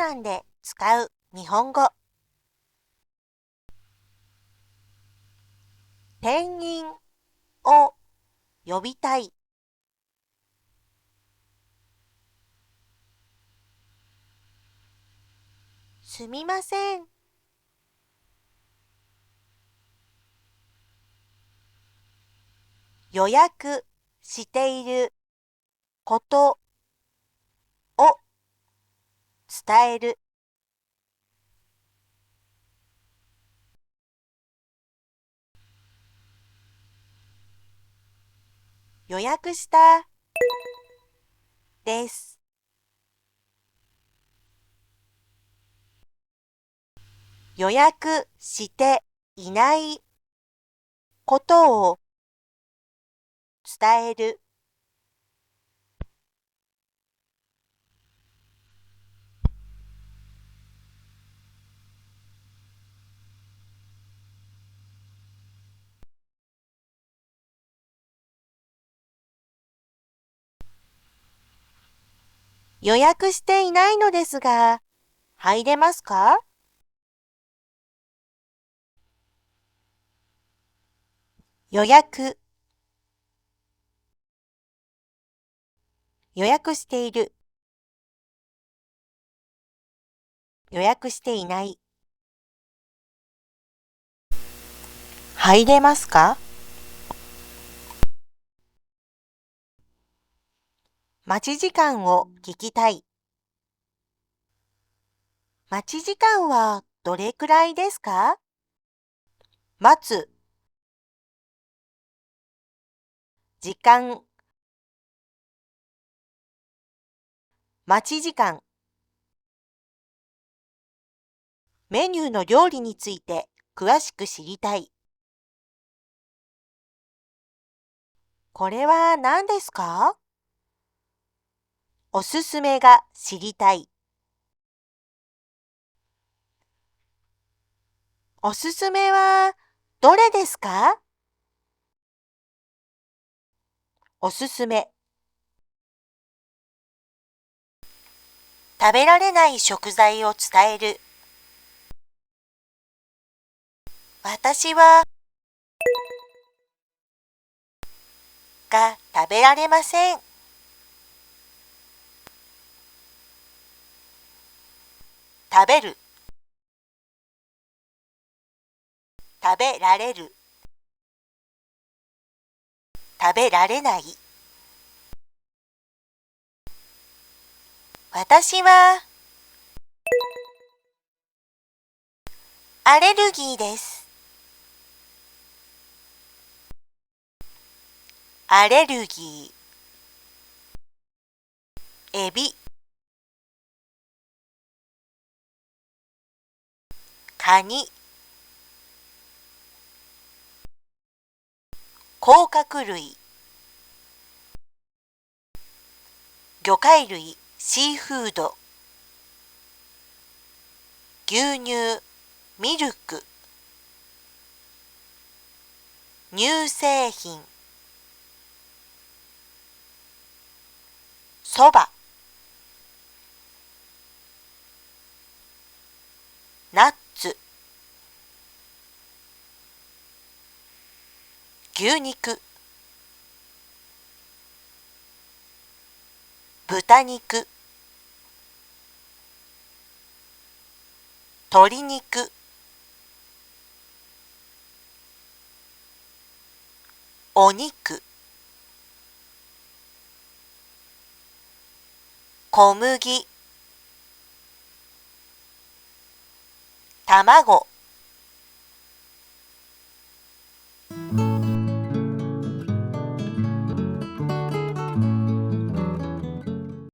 間で使う日本語。店員を呼びたい。すみません。予約していることを伝える。予約したです。予約していないことを伝える。予約していないのですが、入れますか？予約している。予約していない。入れますか？待ち時間を聞きたい。待ち時間はどれくらいですか？待つ。時間。待ち時間。メニューの料理について詳しく知りたい。これは何ですか？おすすめが知りたい。おすすめはどれですか？おすすめ。食べられない食材を伝える。私はが食べられません。食べる。食べられる。食べられない。私はアレルギーです。アレルギー。エビ。カニ。甲殻類。魚介類、シーフード。牛乳、ミルク。乳製品。そば。ナッツ。牛肉。豚肉。鶏肉。お肉。小麦。卵。